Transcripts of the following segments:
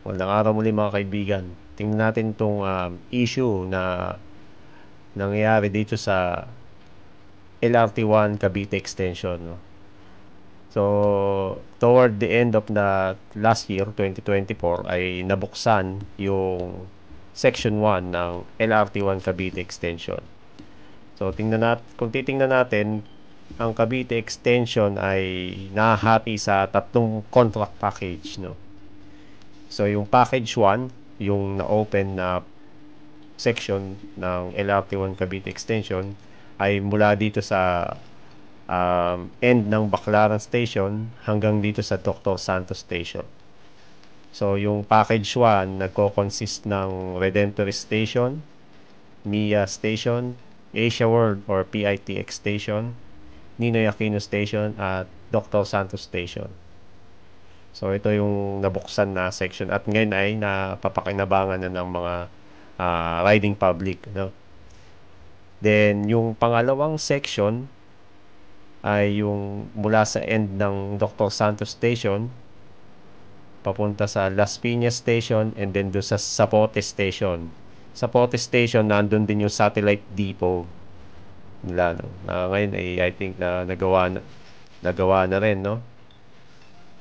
Magandang araw muli mga kaibigan. Tingnan natin itong issue na nangyayari dito sa LRT1 Cavite Extension. No? So, toward the end of the last year, 2024, ay nabuksan yung Section 1 ng LRT1 Cavite Extension. So, kung titingnan natin, ang Cavite Extension ay nahahati sa tatlong contract package. No? So, yung package 1, yung na-open na section ng LRT1 Cavite Extension ay mula dito sa end ng Baclaran Station hanggang dito sa Dr. Santos Station. So, yung package 1 nagko-consist ng Redemptorist Station, MIA Station, Asia World or PITX Station, Ninoy Aquino Station at Dr. Santos Station. So, ito yung nabuksan na section at ngayon ay napapakinabangan na ng mga riding public. No? Then, yung pangalawang section ay yung mula sa end ng Dr. Santos Station papunta sa Las Piñas Station and then doon sa Zapote Station. Zapote Station, nandun din yung satellite depot nila. No? Ngayon ay I think na nagawa na rin, no?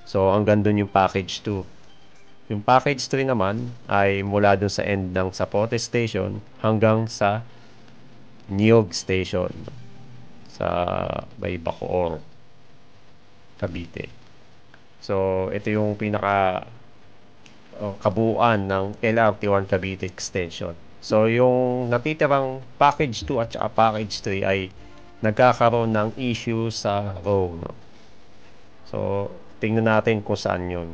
So, hanggang doon yung package 2. Yung package 3 naman ay mula dun sa end ng Zapote Station hanggang sa Niog Station sa may Bacoor, Cavite. So, ito yung kabuuan ng LRT1 Cavite Extension. So, yung natitirang package 2 at saka package 3 ay nagkakaroon ng issue sa row. No? So, tingnan natin kung saan yun.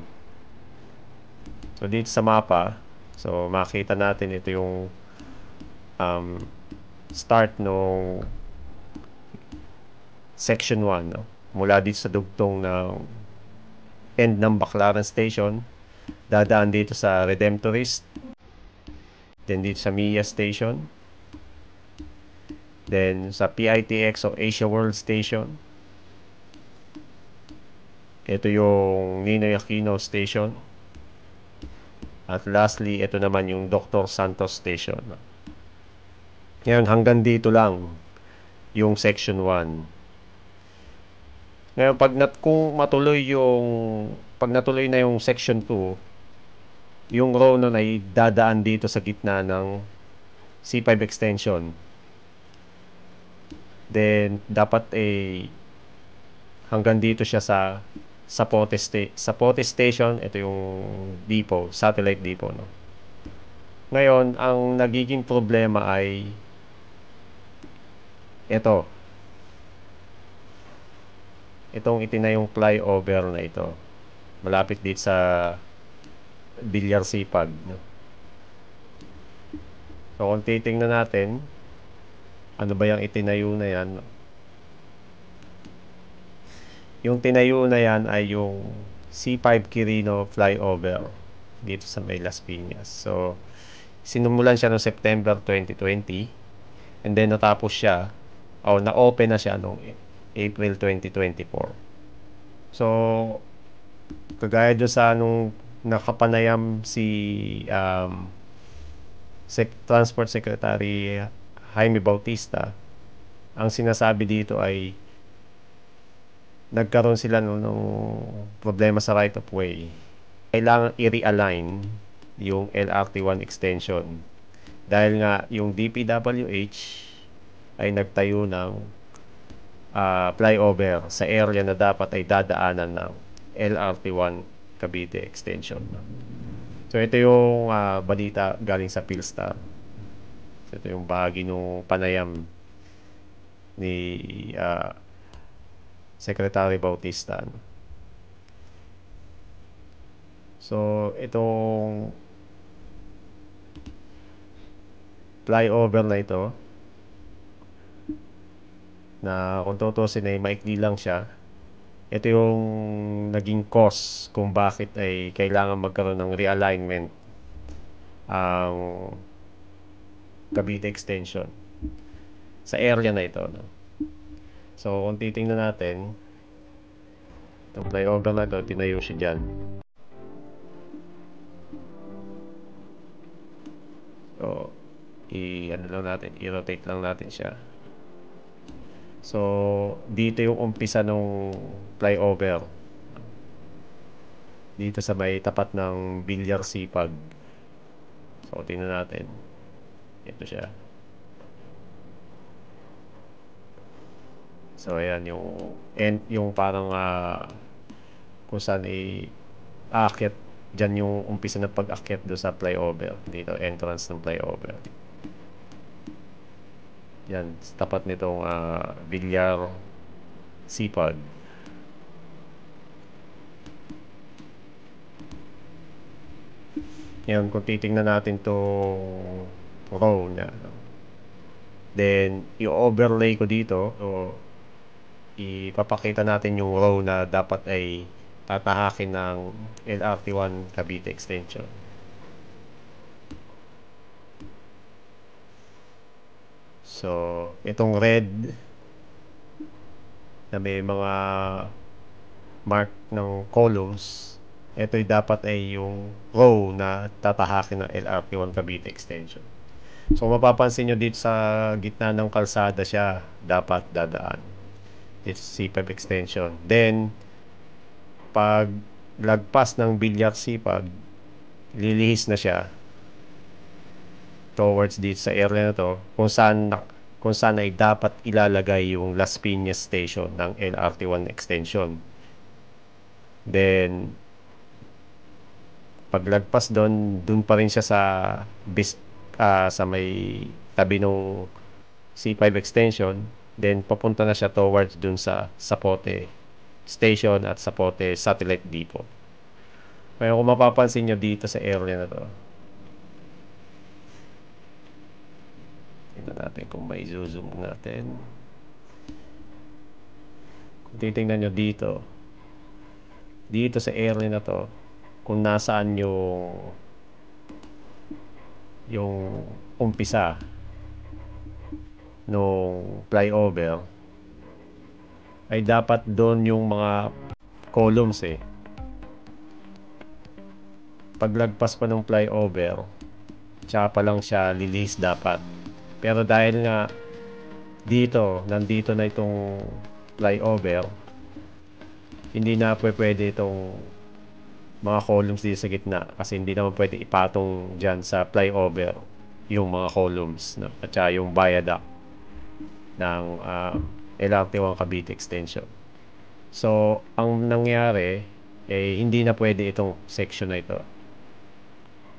So, dito sa mapa, so makita natin ito yung start no section 1, no? Mula dito sa dugtong ng end ng Baclaran Station, dadaan dito sa Redemptorist, then dito sa MIA Station, then sa PITX o Asia World Station, ito yung Ninoy Aquino Station, at lastly, ito naman yung Dr. Santos Station. Ngayon, hanggang dito lang yung section 1. Ngayon, pag natuloy na yung section 2, yung row nun ay dadaan dito sa gitna ng C5 extension. Then, dapat hanggang dito siya sa Zapote Station. Ito yung depot, satellite depot. No? Ngayon, ang nagiging problema ay itong itinayong flyover na ito. Malapit dito sa Bilyar Sipag. No? So, kung titingnan natin, ano ba yung itinayo na yan? Yung tinayo na yan ay yung C5 Quirino flyover dito sa may Las Piñas. So, sinumulan siya noong September 2020 and then natapos siya na-open na siya noong April 2024. So, kagaya doon sa nakapanayam si Transport Secretary Jaime Bautista, ang sinasabi dito ay nagkaroon sila ng problema sa right of way. Kailangan i-realign yung LRT1 extension dahil nga yung DPWH ay nagtayo ng flyover sa area na dapat ay dadaanan ng LRT1 Cavite extension. So ito yung balita galing sa Philstar. So, ito yung bahagi ng panayam ni Secretary Bautista. So, itong flyover na ito na kung tutusin ay maikli lang siya, ito yung naging cause kung bakit ay kailangan magkaroon ng realignment ang Cavite Extension sa area na ito. No? So, kung titingnan natin, itong flyover na ito, tinayo siya dyan. So, ano lang natin, i-rotate lang natin siya. So, dito yung umpisa nung flyover. Dito sa may tapat ng Bilyar Sipag. So, tingnan natin. Ito siya. So, ayan yung parang kung saan aakyat. Diyan yung umpisa ng pag-akyat do sa flyover. Dito, entrance ng flyover. Yan, sa tapat nitong Bilyar Sipag. Yan, kung titingnan natin tong row na, then, i-overlay ko dito. So, ipapakita natin yung row na dapat ay tatahakin ng LRT1 Cavite extension. So, itong red na may mga mark ng columns, ito'y dapat ay yung row na tatahakin ng LRT1 Cavite extension. So, mapapansin nyo dito sa gitna ng kalsada siya dapat dadaan. It's C5 extension. Then, pag lagpas ng Bilyar Sipag, lilihis na siya towards dito sa area na to kung saan ay dapat ilalagay yung Las Piñas station ng LRT1 extension. Then, paglagpas doon pa rin siya sa may tabi ng C5 extension. Then, papunta na siya towards dun sa Zapote Station at Zapote Satellite Depot. Kaya kung mapapansin nyo dito sa area na to, tingnan natin kung may zoom natin. Kung titingnan nyo dito sa area na to, kung nasaan yung umpisa nung flyover, ay dapat doon yung mga columns paglagpas pa ng flyover, tsaka pa lang siya lilihis dapat. Pero dahil nga nandito na itong flyover, hindi na pwede itong mga columns dito sa gitna kasi hindi naman pwede ipatong dyan sa flyover yung mga columns at saka yung viaduct ng LRT1 Cavite extension. So, ang nangyari hindi na pwede itong section na ito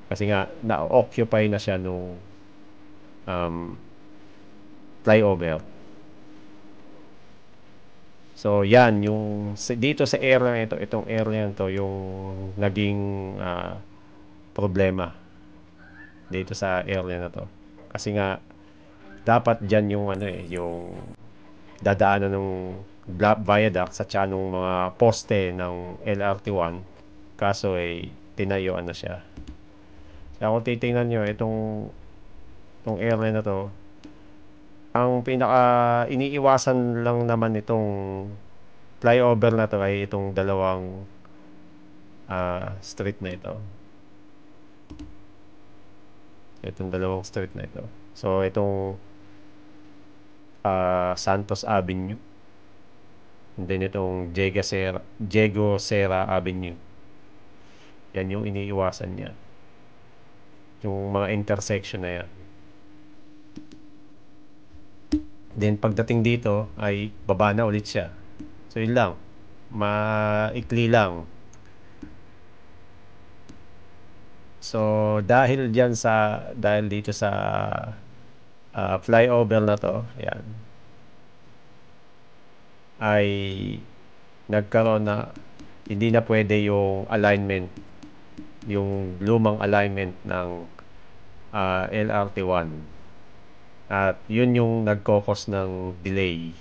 kasi nga na-occupy na siya nung flyover. So, yan yung dito sa area na itong area na ito yung naging problema dito sa area na to. Kasi nga dapat dyan yung yung dadaanan ng viaduct sa nung mga poste ng LRT1, kaso tinayuan na siya. Kaya kung titingnan nyo itong area na to, ang pinaka iniiwasan lang naman itong flyover na to ay itong dalawang street na ito. Itong dalawang street na ito. So, itong Santos Avenue, and then itong Diego Serra Avenue. Yan yung iniiwasan niya, yung mga intersection na yan. Then pagdating dito ay baba na ulit siya. So yun lang, maikli lang. So dahil dito sa flyover na to, yan, ay nagkaroon na hindi na pwede yung alignment, yung lumang alignment ng LRT1, at yun yung nagkokos ng delay,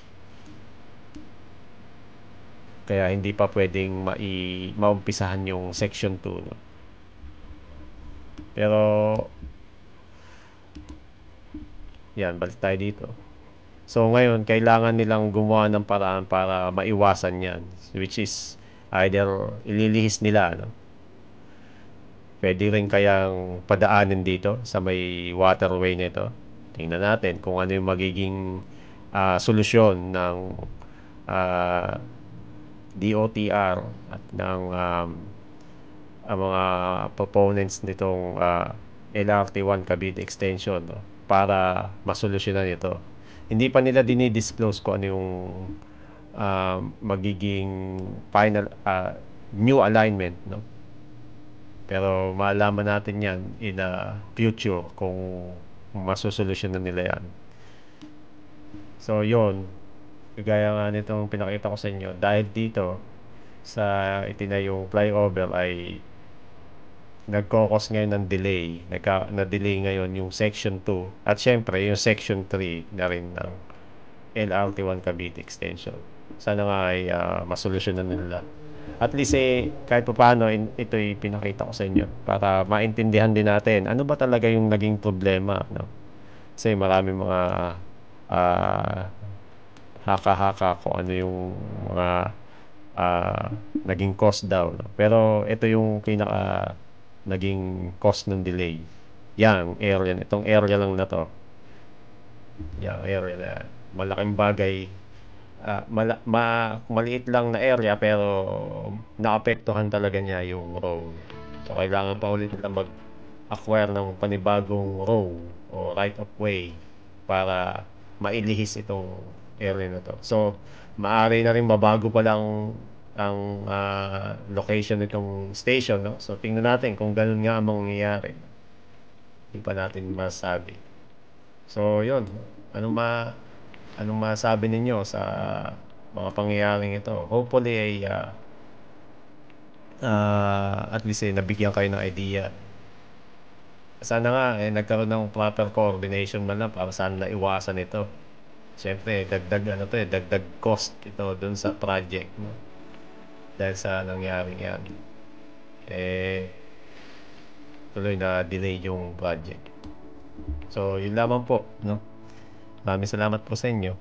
kaya hindi pa pwedeng maumpisahan yung section 2, no? Pero yan, balik tayo dito. So ngayon, kailangan nilang gumawa ng paraan para maiwasan yan, which is either ililihis nila, no? Pwede rin kayang padaanin dito sa may waterway nito. Tingnan natin kung ano yung magiging solusyon ng ah, DOTR at ng ang mga proponents nitong LRT1 Cavite Extension, no, para masolusyonan ito. Hindi pa nila dinidisclose kung ano yung magiging final new alignment, no? Pero malaman natin yan in a future kung masusolusyonan nila yan. So, yon, kagaya nga nitong pinakita ko sa inyo, dahil dito sa itinayong flyover ay nagkokos ngayon ng delay. Na-delay ngayon yung section 2 at syempre yung section 3 na rin ng LRT1 Cavite Extension. Sana nga ay masolusyonan nila. At least kahit pa paano ito'y pinakita ko sa inyo para maintindihan din natin ano ba talaga yung naging problema, no? Kasi marami mga ah, haka-haka kung ano yung mga naging cause daw, no? Pero ito yung pinaka naging cause ng delay. Yang area, itong area lang na to. Yang area na malaking bagay. Maliit lang na area pero naapektuhan talaga niya yung road. So kailangan pa ulit nila mag-acquire ng panibagong road o right of way para mailihis itong area na to. So maaari na rin mabago pa lang ang location nitong station, no? So tingnan natin kung ganun nga ang mangyayari. Hindi pa natin masabi. So yun, anong anong masabi ninyo sa mga pangyayaring ito? Hopefully ay at least nabigyan kayo ng idea. Sana nga nagkaroon ng proper coordination man lang para sana naiwasan ito. Siyempre, dagdag cost ito dun sa project, no? Dahil sa nangyaring yan. Tuloy na delay yung project. So, yun lamang po, no? Maraming salamat po sa inyo.